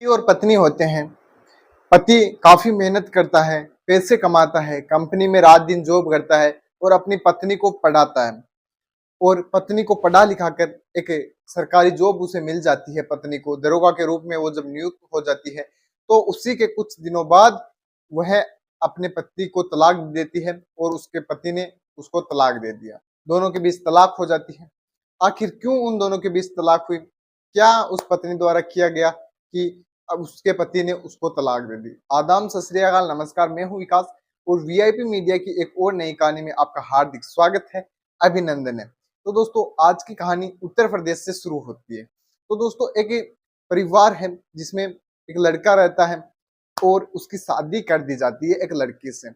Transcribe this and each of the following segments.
पति और पत्नी होते हैं। पति काफी मेहनत करता है, पैसे कमाता है, कंपनी में रात दिन जॉब करता है और अपनी पत्नी को पढ़ाता है। और पत्नी को पढ़ा लिखा कर एक सरकारी जॉब उसे मिल जाती है। पत्नी को दरोगा के रूप में वो जब नियुक्त हो जाती है, तो उसी के कुछ दिनों बाद वह अपने पति को तलाक दे देती है और उसके पति ने उसको तलाक दे दिया। दोनों के बीच तलाक हो जाती है। आखिर क्यों उन दोनों के बीच तलाक हुई? क्या उस पत्नी द्वारा किया गया कि अब उसके पति ने उसको तलाक दे दी? आदाब, सत श्री अकाल, नमस्कार। मैं हूं विकास और वीआईपी मीडिया की एक और नई कहानी में आपका हार्दिक स्वागत है, अभिनंदन है। तो दोस्तों, आज की कहानी उत्तर प्रदेश से शुरू होती है। तो दोस्तों, एक परिवार है जिसमें एक लड़का रहता है और उसकी शादी कर दी जाती है एक लड़की से।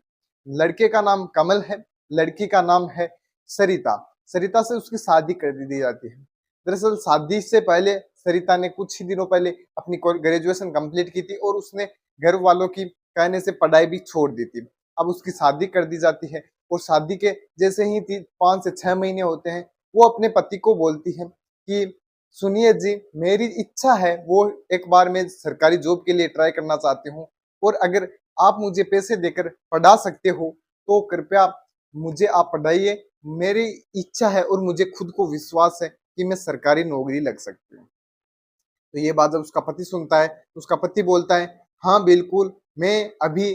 लड़के का नाम कमल है, लड़की का नाम है सरिता। सरिता से उसकी शादी कर दी जाती है। दरअसल शादी से पहले सरिता ने कुछ ही दिनों पहले अपनी ग्रेजुएशन कंप्लीट की थी और उसने घर वालों की कहने से पढ़ाई भी छोड़ दी थी। अब उसकी शादी कर दी जाती है और शादी के जैसे ही 5 से 6 महीने होते हैं, वो अपने पति को बोलती है कि सुनिए जी, मेरी इच्छा है वो एक बार मैं सरकारी जॉब के लिए ट्राई करना चाहती हूँ और अगर आप मुझे पैसे देकर पढ़ा सकते हो तो कृपया मुझे आप पढ़ाइए। मेरी इच्छा है और मुझे खुद को विश्वास है कि मैं सरकारी नौकरी लग सकती हूँ। तो ये बात जब उसका पति सुनता है तो उसका पति बोलता है, हाँ बिल्कुल, मैं अभी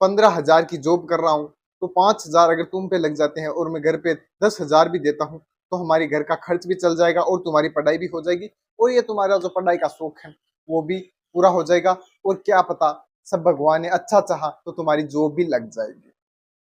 15,000 की जॉब कर रहा हूँ, तो 5,000 अगर तुम पे लग जाते हैं और मैं घर पे 10,000 भी देता हूँ तो हमारी घर का खर्च भी चल जाएगा और तुम्हारी पढ़ाई भी हो जाएगी और ये तुम्हारा जो पढ़ाई का शौक है वो भी पूरा हो जाएगा और क्या पता, सब भगवान ने अच्छा चाहा तो तुम्हारी जॉब भी लग जाएगी।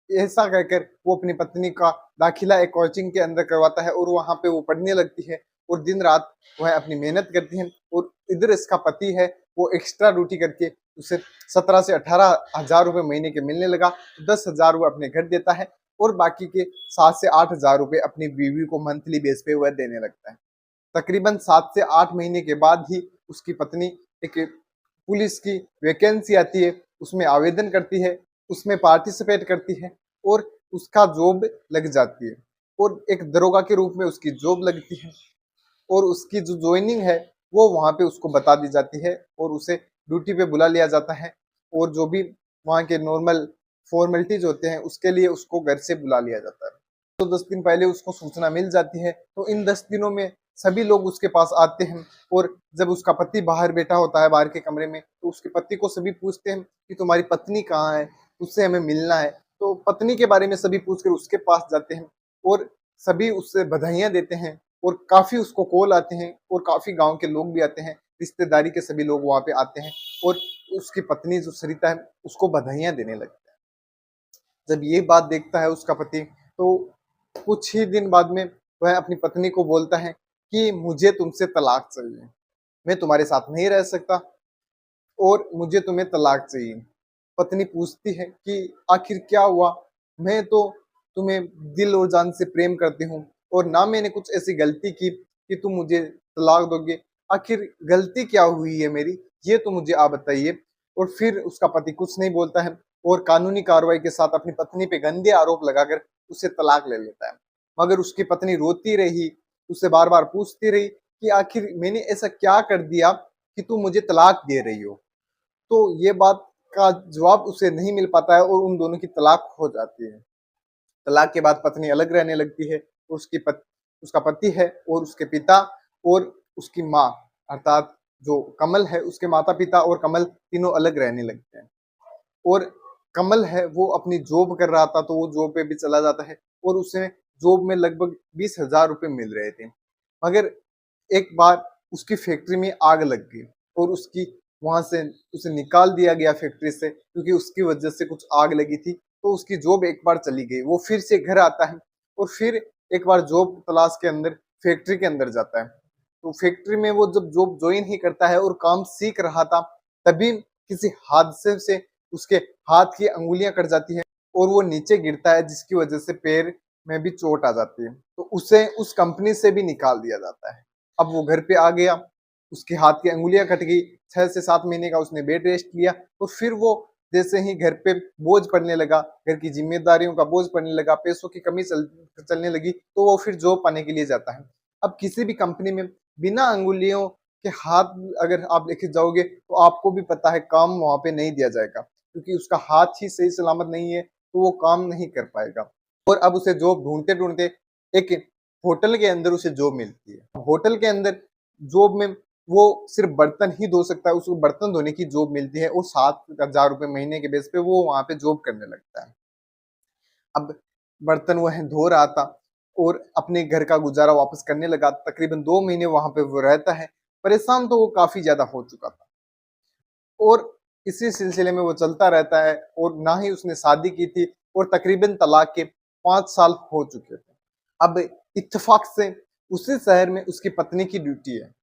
ऐसा कहकर वो अपनी पत्नी का दाखिला एक कोचिंग के अंदर करवाता है और वहां पे वो पढ़ने लगती है और दिन रात वह अपनी मेहनत करती है। और इधर इसका पति है, वो एक्स्ट्रा ड्यूटी करके उसे 17 से 18 हजार रुपए महीने के मिलने लगा। 10,000 वो अपने घर देता है और बाकी के 7 से 8 हजार रुपए अपनी बीवी को मंथली बेस पे वह देने लगता है। तकरीबन 7 से 8 महीने के बाद ही उसकी पत्नी एक पुलिस की वैकेंसी आती है, उसमें आवेदन करती है, उसमें पार्टिसिपेट करती है और उसका जॉब लग जाती है और एक दरोगा के रूप में उसकी जॉब लगती है और उसकी जो ज्वाइनिंग है वो वहां पे उसको बता दी जाती है और उसे ड्यूटी पे बुला लिया जाता है और जो भी वहाँ के नॉर्मल फॉर्मेलिटीज होते हैं उसके लिए उसको घर से बुला लिया जाता है। तो 10 दिन पहले उसको सूचना मिल जाती है, तो इन 10 दिनों में सभी लोग उसके पास आते हैं और जब उसका पति बाहर बैठा होता है बाहर के कमरे में, तो उसके पति को सभी पूछते हैं कि तुम्हारी पत्नी कहाँ है, उससे हमें मिलना है। तो पत्नी के बारे में सभी पूछकर उसके पास जाते हैं और सभी उससे बधाइयां देते हैं और काफी उसको कॉल आते हैं और काफी गांव के लोग भी आते हैं, रिश्तेदारी के सभी लोग वहां पे आते हैं और उसकी पत्नी जो सरिता है उसको बधाइयां देने लगते हैं। जब ये बात देखता है उसका पति, तो कुछ ही दिन बाद में वह अपनी पत्नी को बोलता है कि मुझे तुमसे तलाक चाहिए, मैं तुम्हारे साथ नहीं रह सकता और मुझे तुम्हें तलाक चाहिए। पत्नी पूछती है कि आखिर क्या हुआ, मैं तो तुम्हें दिल और जान से प्रेम करती हूँ और ना मैंने कुछ ऐसी गलती की कि तुम मुझे तलाक दोगे। आखिर गलती क्या हुई है मेरी, ये तो मुझे आप बताइए। और फिर उसका पति कुछ नहीं बोलता है और कानूनी कार्रवाई के साथ अपनी पत्नी पे गंदे आरोप लगाकर उसे तलाक ले लेता है। मगर उसकी पत्नी रोती रही, उसे बार बार पूछती रही कि आखिर मैंने ऐसा क्या कर दिया कि तू मुझे तलाक दे रही हो। तो ये बात का जवाब उसे नहीं मिल पाता है और उन दोनों की तलाक हो जाती है। तलाक के बाद पत्नी अलग रहने लगती है। उसका पति है और उसके पिता और उसकी माँ अर्थात जो कमल है उसके माता पिता और कमल तीनों अलग रहने लगते हैं। और कमल है वो अपनी जॉब कर रहा था, तो वो जॉब पे भी चला जाता है और उसे जॉब में लगभग 20,000 रुपए मिल रहे थे। मगर एक बार उसकी फैक्ट्री में आग लग गई और उसकी वहां से उसे निकाल दिया गया फैक्ट्री से, क्योंकि उसकी वजह से कुछ आग लगी थी। तो उसकी जॉब एक बार चली गई। वो फिर से घर आता है और फिर एक बार जॉब तलाश के अंदर फैक्ट्री के अंदर जाता है। तो फैक्ट्री में वो जब जॉब ज्वाइन ही करता है और काम सीख रहा था, तभी किसी हादसे से उसके हाथ की अंगुलियां कट जाती है और वो नीचे गिरता है, जिसकी वजह से पैर में भी चोट आ जाती है। तो उसे उस कंपनी से भी निकाल दिया जाता है। अब वो घर पे आ गया, उसके हाथ की अंगुलियां कट गई। 6 से 7 महीने का उसने बेड रेस्ट लिया और फिर वो जैसे ही घर पे बोझ पड़ने लगा, घर की जिम्मेदारियों का बोझ पड़ने लगा, पैसों की कमी चलने लगी, तो वो फिर जॉब पाने के लिए जाता है। अब किसी भी कंपनी में बिना अंगुलियों के हाथ अगर आप लेके जाओगे तो आपको भी पता है काम वहां पे नहीं दिया जाएगा, क्योंकि उसका हाथ ही सही सलामत नहीं है तो वो काम नहीं कर पाएगा। और अब उसे जॉब ढूंढते ढूंढते एक होटल के अंदर उसे जॉब मिलती है। होटल के अंदर जॉब में वो सिर्फ बर्तन ही धो सकता है, उसको बर्तन धोने की जॉब मिलती है और 7,000 रुपए महीने के बेस पे वो वहां पे जॉब करने लगता है। अब बर्तन वह धो रहा था और अपने घर का गुजारा वापस करने लगा। तकरीबन 2 महीने वहां पे वो रहता है। परेशान तो वो काफी ज्यादा हो चुका था और इसी सिलसिले में वो चलता रहता है और ना ही उसने शादी की थी और तकरीबन तलाक के 5 साल हो चुके थे। अब इत्तेफाक से उसी शहर में उसकी पत्नी की ड्यूटी है।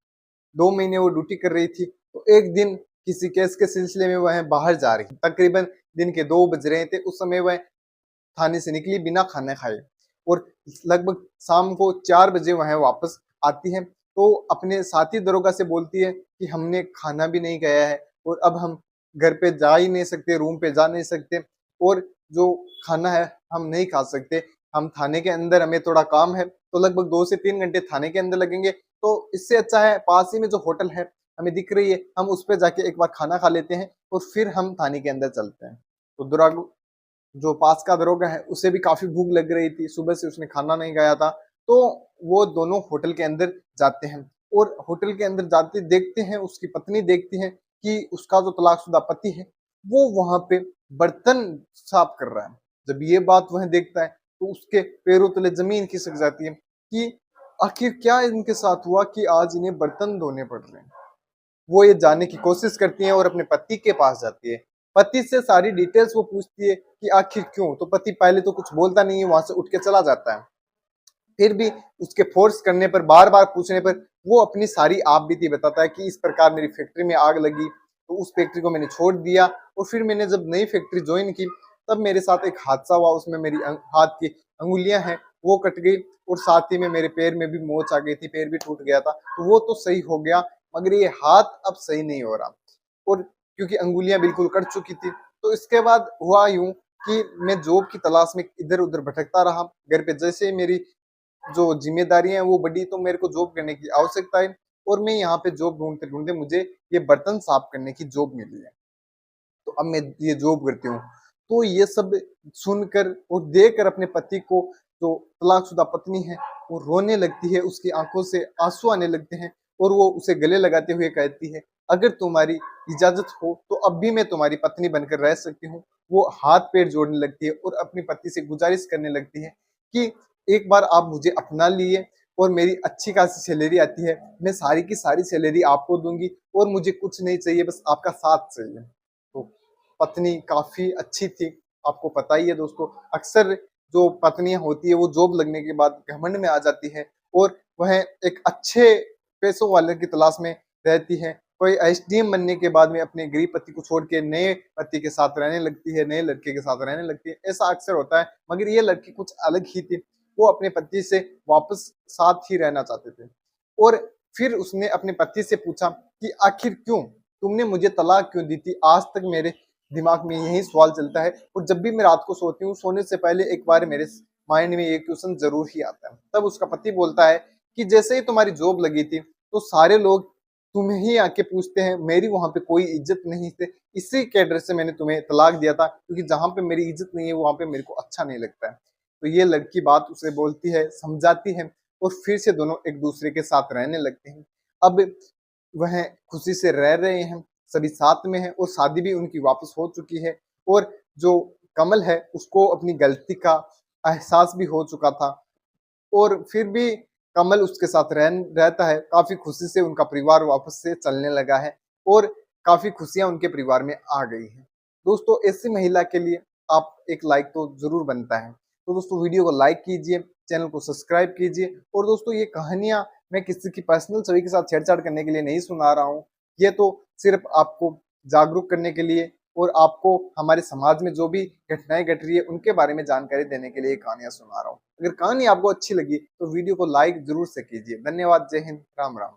2 महीने वो ड्यूटी कर रही थी तो एक दिन किसी केस के सिलसिले में वह बाहर जा रही थी। तकरीबन दिन के 2 बज रहे थे। उस समय वह थाने से निकली बिना खाना खाए और लगभग शाम को 4 बजे वह वापस आती है तो अपने साथी दरोगा से बोलती है कि हमने खाना भी नहीं खाया है और अब हम घर पे जा ही नहीं सकते, रूम पे जा नहीं सकते और जो खाना है हम नहीं खा सकते। हम थाने के अंदर, हमें थोड़ा काम है तो लगभग 2 से 3 घंटे थाने के अंदर लगेंगे, तो इससे अच्छा है पास ही में जो होटल है हमें दिख रही है, हम उस पे जाके एक बार खाना खा लेते हैं और फिर हम थाने के अंदर चलते हैं। तो जो पास का दरोगा है उसे भी काफी भूख लग रही थी, सुबह से उसने खाना नहीं खाया था। तो वो दोनों होटल के अंदर जाते हैं और होटल के अंदर जाते देखते हैं, उसकी पत्नी देखती है कि उसका जो तलाकशुदा पति है वो वहां पे बर्तन साफ कर रहा है। जब ये बात वह देखता है तो उसके पैरों तले जमीन खिसक जाती है कि आखिर क्या इनके साथ हुआ कि आज इन्हें बर्तन धोने पड़ रहे हैं। वो ये जानने की कोशिश करती है और अपने पति के पास जाती है। पति से सारी डिटेल्स वो पूछती है कि आखिर क्यों, तो पति पहले तो कुछ बोलता नहीं है, वहां से उठ के चला जाता है। फिर भी उसके फोर्स करने पर, बार बार पूछने पर वो अपनी सारी आप बीती बताता है कि इस प्रकार मेरी फैक्ट्री में आग लगी तो उस फैक्ट्री को मैंने छोड़ दिया और फिर मैंने जब नई फैक्ट्री ज्वाइन की तब मेरे साथ एक हादसा हुआ, उसमें मेरी हाथ की अंगुलियां हैं वो कट गई और साथ ही में मेरे पैर में भी मोच आ गई थी, पैर भी टूट गया था। तो वो तो सही हो गया मगर ये हाथ अब सही नहीं हो रहा और क्योंकि अंगुलियां बिल्कुल कट चुकी थी। तो इसके बाद हुआ यूं कि मैं जॉब की तलाश में इधर उधर भटकता रहा। घर पे जैसे मेरी जो जिम्मेदारियां हैं वो बढ़ी तो मेरे को जॉब करने की आवश्यकता है और मैं यहाँ पे जॉब ढूंढते ढूंढते मुझे ये बर्तन साफ करने की जॉब मिली है। तो अब मैं ये जॉब करती हूँ। तो ये सब सुनकर और देखकर अपने पति को, जो तलाकशुदा पत्नी है, वो रोने लगती है, उसकी आंखों से आंसू आने लगते हैं और वो उसे गले लगाते हुए कहती है अगर तुम्हारी इजाजत हो तो अब भी मैं तुम्हारी पत्नी बनकर रह सकती हूँ। वो हाथ पैर जोड़ने लगती है और अपनी पति से गुजारिश करने लगती है कि एक बार आप मुझे अपना लिए और मेरी अच्छी खासी सैलरी आती है, मैं सारी की सारी सैलरी आपको दूंगी और मुझे कुछ नहीं चाहिए, बस आपका साथ चाहिए। तो पत्नी काफी अच्छी थी। आपको पता ही है दोस्तों, अक्सर जो पत्नियां होती है वो जॉब लगने के बाद घमंड में आ जाती है और वह एक अच्छे पैसों वाले की तलाश में रहती है। कोई एसडीएम बनने के बाद में अपने गरीब पति को छोड़ के नए पति के साथ रहने लगती है, नए लड़के के साथ रहने लगती है, ऐसा अक्सर होता है। मगर ये लड़की कुछ अलग ही थी, वो अपने पति से वापस साथ ही रहना चाहते थे। और फिर उसने अपने पति से पूछा कि आखिर क्यों तुमने मुझे तलाक क्यों दी थी। आज तक मेरे दिमाग में यही सवाल चलता है और जब भी मैं रात को सोती हूँ सोने से पहले एक बार मेरे माइंड में ये क्वेश्चन जरूर ही आता है। तब उसका पति बोलता है कि जैसे ही तुम्हारी जॉब लगी थी तो सारे लोग तुम्हें ही आके पूछते हैं, मेरी वहां पे कोई इज्जत नहीं थी, इसी के डर से मैंने तुम्हें तलाक दिया था, क्योंकि जहां पे मेरी इज्जत नहीं है वहां पे मेरे को अच्छा नहीं लगता है। तो ये लड़की बात उसे बोलती है, समझाती है और फिर से दोनों एक दूसरे के साथ रहने लगते हैं। अब वह खुशी से रह रहे हैं, सभी साथ में हैं और शादी भी उनकी वापस हो चुकी है। और जो कमल है उसको अपनी गलती का एहसास भी हो चुका था और फिर भी कमल उसके साथ रहता है। काफी खुशी से उनका परिवार वापस से चलने लगा है और काफी खुशियां उनके परिवार में आ गई हैं। दोस्तों ऐसी महिला के लिए आप एक लाइक तो जरूर बनता है। तो दोस्तों वीडियो को लाइक कीजिए, चैनल को सब्सक्राइब कीजिए। और दोस्तों ये कहानियां मैं किसी की पर्सनल छवि के साथ छेड़छाड़ करने के लिए नहीं सुना रहा हूँ, ये तो सिर्फ आपको जागरूक करने के लिए और आपको हमारे समाज में जो भी घटनाएं घट रही है उनके बारे में जानकारी देने के लिए कहानियां सुना रहा हूँ। अगर कहानी आपको अच्छी लगी तो वीडियो को लाइक जरूर से कीजिए। धन्यवाद। जय हिंद। राम राम।